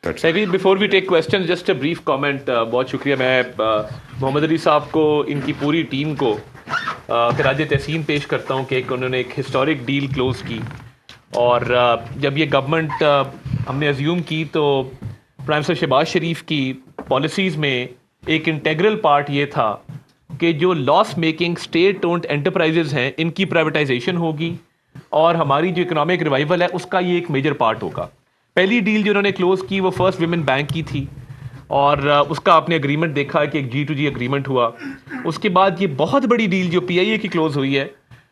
Maybe before we take questions, just a brief comment. بہت شکریہ. میں محمد علی صاحب کو, ان کی پوری ٹیم کو خراج تحسین پیش کرتا ہوں کہ انہوں نے ایک ہسٹورک ڈیل کلوز کی. اور جب یہ گورنمنٹ ہم نے ازیوم کی تو پرائم منسٹر شہباز شریف کی پالیسیز میں ایک انٹیگرل پارٹ یہ تھا کہ جو لاس میکنگ اسٹیٹ اونڈ انٹرپرائزز ہیں ان کی پرائیویٹائزیشن ہوگی, اور ہماری جو اکنامک ریوائول ہے اس کا یہ ایک میجر پارٹ ہوگا. پہلی ڈیل جو انہوں نے کلوز کی وہ فرسٹ ویمن بینک کی تھی, اور اس کا آپ نے اگریمنٹ دیکھا کہ ایک G2G اگریمنٹ ہوا. اس کے بعد یہ بہت بڑی ڈیل جو PIA کی کلوز ہوئی ہے,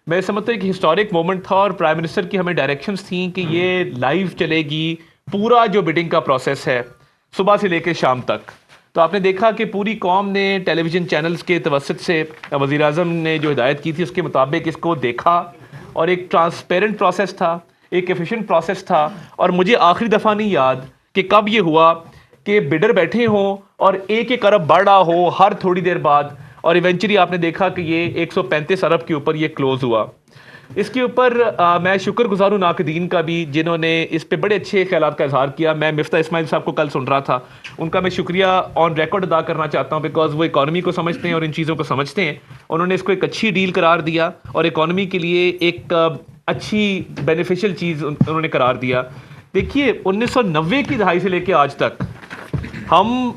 میں سمجھتا ہوں کہ ہسٹورک مومنٹ تھا, اور پرائم منسٹر کی ہمیں ڈائریکشنز تھیں کہ یہ لائیو چلے گی پورا جو بڈنگ کا پروسیس ہے صبح سے لے کے شام تک. تو آپ نے دیکھا کہ پوری قوم نے ٹیلی ویژن چینلز کے توسط سے وزیر اعظم نے جو ہدایت کی تھی اس کے مطابق اس کو دیکھا, اور ایک ٹرانسپیرنٹ پروسیس تھا, ایک ایفیشینٹ پروسیس تھا. اور مجھے آخری دفعہ نہیں یاد کہ کب یہ ہوا کہ بڈر بیٹھے ہوں اور ایک ارب بڑھ رہا ہو ہر تھوڑی دیر بعد, اور ایونچولی آپ نے دیکھا کہ یہ 135 ارب کے اوپر یہ کلوز ہوا. اس کے اوپر میں شکر گزار ہوں ناقدین کا بھی جنہوں نے اس پہ بڑے اچھے خیالات کا اظہار کیا. میں مفتاح اسماعیل صاحب کو کل سن رہا تھا, ان کا میں شکریہ آن ریکارڈ ادا کرنا چاہتا ہوں, بیکاز وہ اکانومی کو سمجھتے ہیں اور ان چیزوں کو سمجھتے ہیں. انہوں نے اس کو ایک اچھی ڈیل قرار دیا اور اکانومی کے لیے ایک اچھی بینیفیشل چیز انہوں نے قرار دیا. دیکھیے 1990 کی دہائی سے لے کے آج تک ہم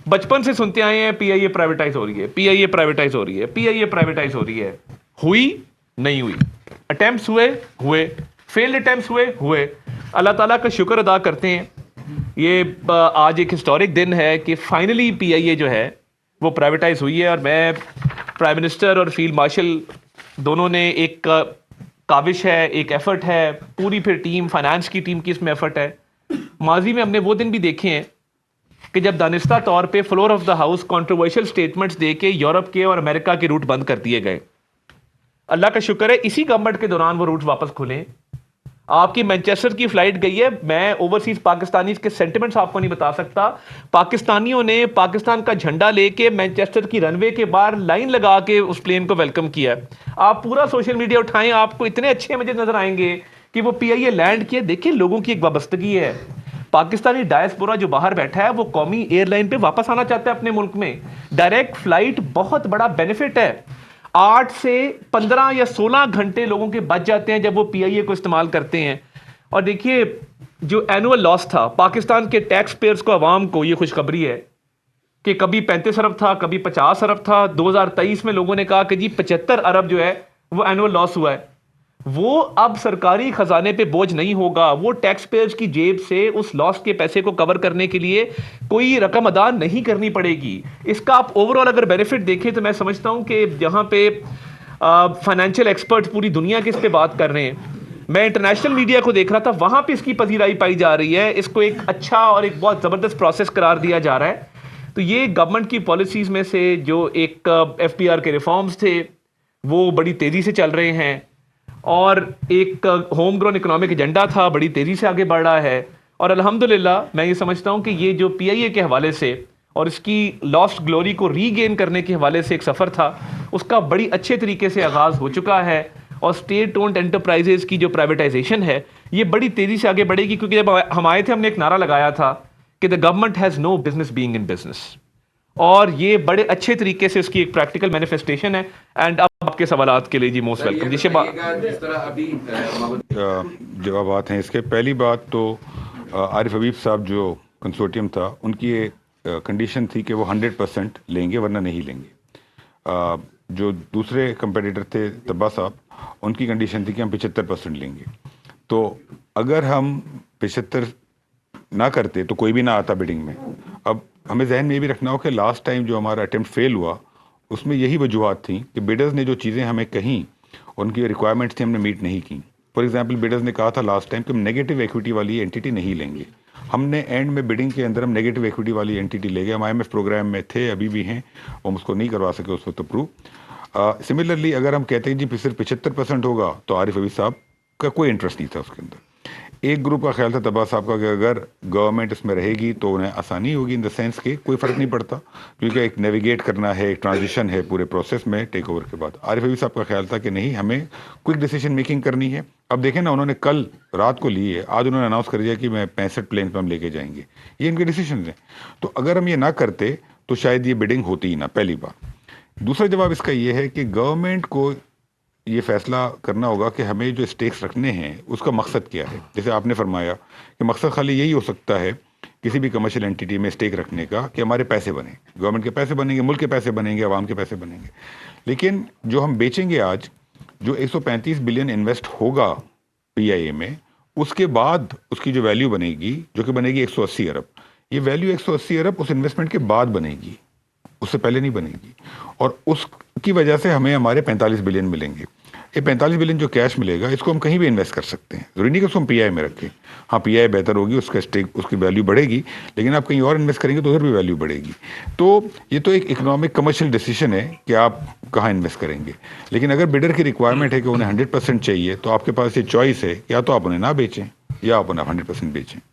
بچپن سے سنتے آئے ہیں PIA پرائیویٹائز ہو رہی ہے, PIA پرائیویٹائز ہو رہی ہے, PIA پرائیویٹائز ہو رہی ہے. ہوئی نہیں ہوئی, اٹیمپٹس ہوئے, فیلڈ اٹیمپٹس ہوئے. اللہ تعالیٰ کا شکر ادا کرتے ہیں, یہ آج ایک ہسٹورک دن ہے کہ فائنلی PIA جو ہے وہ پرائیویٹائز ہوئی ہے. اور میں پرائم منسٹر اور فیلڈ مارشل دونوں نے ایک کاوش ہے, ایک ایفرٹ ہے, پوری پھر ٹیم فائنانس کی ٹیم کی اس میں ایفرٹ ہے. ماضی میں ہم نے وہ دن بھی دیکھے ہیں کہ جب دانستہ طور پہ floor of the house controversial statements دے کے یورپ کے اور امریکہ کے روٹ بند کر دیے گئے. اللہ کا شکر ہے اسی گورنمنٹ کے دوران وہ روٹ واپس کھلے. آپ کی مینچسٹر کی فلائٹ گئی ہے, میں اوورسیز پاکستانیز کے سینٹیمنٹس آپ کو نہیں بتا سکتا. پاکستانیوں نے پاکستان کا جھنڈا لے کے مینچسٹر کی رن وے کے باہر لائن لگا کے اس پلین کو ویلکم کیا. آپ پورا سوشل میڈیا اٹھائیں, آپ کو اتنے اچھے مجھے نظر آئیں گے کہ وہ PIA لینڈ کیا. دیکھیں لوگوں کی ایک وابستگی ہے. پاکستانی ڈائسپورا جو باہر بیٹھا ہے وہ قومی ایئر لائن پہ واپس آنا چاہتا ہے اپنے ملک میں. ڈائریکٹ فلائٹ بہت بڑا بینیفٹ ہے. 8 سے 15 یا 16 گھنٹے لوگوں کے بچ جاتے ہیں جب وہ PIA کو استعمال کرتے ہیں. اور دیکھیے جو اینول لاس تھا پاکستان کے ٹیکس پیئرز کو, عوام کو, یہ خوشخبری ہے کہ کبھی 35 ارب تھا, کبھی 50 ارب تھا. 2023 میں لوگوں نے کہا کہ جی 75 ارب جو ہے وہ اینول لاس ہوا ہے. وہ اب سرکاری خزانے پہ بوجھ نہیں ہوگا, وہ ٹیکس پیئرز کی جیب سے اس لاس کے پیسے کو کور کرنے کے لیے کوئی رقم ادا نہیں کرنی پڑے گی. اس کا آپ اوور آل اگر بینیفٹ دیکھیں تو میں سمجھتا ہوں کہ جہاں پہ فائنینشیل ایکسپرٹ پوری دنیا کے اس پہ بات کر رہے ہیں, میں انٹرنیشنل میڈیا کو دیکھ رہا تھا, وہاں پہ اس کی پذیرائی پائی جا رہی ہے. اس کو ایک اچھا اور ایک بہت زبردست پروسیس قرار دیا جا رہا ہے. تو یہ گورنمنٹ کی پالیسیز میں سے جو ایک FPR کے ریفارمز تھے وہ بڑی تیزی سے چل رہے ہیں, اور ایک ہوم گرون اکنامک ایجنڈا تھا بڑی تیزی سے آگے بڑھ رہا ہے. اور الحمدللہ میں یہ سمجھتا ہوں کہ یہ جو PIA کے حوالے سے اور اس کی لاسٹ گلوری کو ری گین کرنے کے حوالے سے ایک سفر تھا, اس کا بڑی اچھے طریقے سے آغاز ہو چکا ہے. اور اسٹیٹ اونڈ انٹرپرائزز کی جو پرائیویٹائزیشن ہے یہ بڑی تیزی سے آگے بڑھے گی, کیونکہ جب ہم آئے تھے ہم نے ایک نعرہ لگایا تھا کہ the government has no business being in business, اور یہ بڑے اچھے طریقے سے اس کی ایک پریکٹیکل مینیفیسٹیشن ہے. اینڈ اب آپ کے سوالات کے لیے جی موسٹ ویلکم. جوابات ہیں اس کے. پہلی بات تو عارف حبیب صاحب جو کنسورٹیم تھا ان کی کنڈیشن تھی کہ وہ 100% لیں گے ورنہ نہیں لیں گے. جو دوسرے کمپیٹیٹر تھے طبا صاحب, ان کی کنڈیشن تھی کہ ہم 75% لیں گے. تو اگر ہم 75 نہ کرتے تو کوئی بھی نہ آتا بڈنگ میں. اب ہمیں ذہن میں یہ بھی رکھنا ہو کہ لاسٹ ٹائم جو ہمارا اٹیمپٹ فیل ہوا اس میں یہی وجوہات تھیں کہ بیڈرز نے جو چیزیں ہمیں کہیں ان کی ریکوائرمنٹس تھیں ہم نے میٹ نہیں کی. فار ایگزامپل بیڈرز نے کہا تھا لاسٹ ٹائم کہ ہم نیگیٹو ایکویٹی والی اینٹی نہیں لیں گے. ہم نے اینڈ میں بڈنگ کے اندر ہم نیگیٹو ایکویٹی والی اینٹی لے گئے. ہم IMF پروگرام میں تھے, ابھی بھی ہیں, ہم اس کو نہیں کروا سکے اس وقت اپروو. سملرلی اگر ہم کہتے ہیں جی صرف 75% ہوگا تو عارف حبیب صاحب کا کوئی انٹرسٹ نہیں تھا اس کے اندر. ایک گروپ کا خیال تھا طبا صاحب کا کہ اگر گورنمنٹ اس میں رہے گی تو انہیں آسانی ہوگی، ان دا سینس کہ کوئی فرق نہیں پڑتا کیونکہ ایک نیویگیٹ کرنا ہے، ایک ٹرانزیشن ہے پورے پروسیس میں ٹیک اوور کے بعد۔ عارف حبیب صاحب کا خیال تھا کہ نہیں، ہمیں کوئک ڈیسیجن میکنگ کرنی ہے۔ اب دیکھیں نا، انہوں نے کل رات کو لی ہے، آج انہوں نے اناؤنس کر دیا کہ میں 65 پلین پہ ہم لے کے جائیں گے، یہ ان کے ڈیسیشنز ہیں۔ تو اگر ہم یہ نہ کرتے تو شاید یہ بڈنگ ہوتی ہی نہ، پہلی بات۔ دوسرا جواب اس کا یہ ہے کہ گورنمنٹ کو یہ فیصلہ کرنا ہوگا کہ ہمیں جو اسٹیکس رکھنے ہیں اس کا مقصد کیا ہے۔ جیسے آپ نے فرمایا کہ مقصد خالی یہی ہو سکتا ہے کسی بھی کمرشل انٹیٹی میں اسٹیک رکھنے کا کہ ہمارے پیسے بنیں، گورنمنٹ کے پیسے بنیں گے، ملک کے پیسے بنیں گے، عوام کے پیسے بنیں گے۔ لیکن جو ہم بیچیں گے آج، جو 135 بلین انویسٹ ہوگا پی آئی اے میں، اس کے بعد اس کی جو ویلیو بنے گی، جو کہ بنے گی 180 ارب، یہ ویلیو 180 ارب اس انویسٹمنٹ کے بعد بنے گی، اس سے پہلے نہیں بنے گی، اور اس کی وجہ سے ہمیں ہمارے 45 بلین ملیں گے۔ یہ 45 بلین جو کیش ملے گا، اس کو ہم کہیں بھی انویسٹ کر سکتے ہیں، ضروری نہیں کہ اس کو ہم پی آئی میں رکھیں۔ ہاں، پی آئی بہتر ہوگی، اس کا اسٹیک، اس کی ویلیو بڑھے گی، لیکن آپ کہیں اور انویسٹ کریں گے تو ادھر بھی ویلیو بڑھے گی۔ تو یہ تو ایک اکنامک کمرشل ڈیسیشن ہے کہ آپ کہاں انویسٹ کریں گے۔ لیکن اگر بڈر کی ریکوائرمنٹ ہے کہ انہیں 100% چاہیے، تو آپ کے پاس یہ چوائس ہے، یا تو آپ انہیں نہ بیچیں یا آپ انہیں 100% بیچیں۔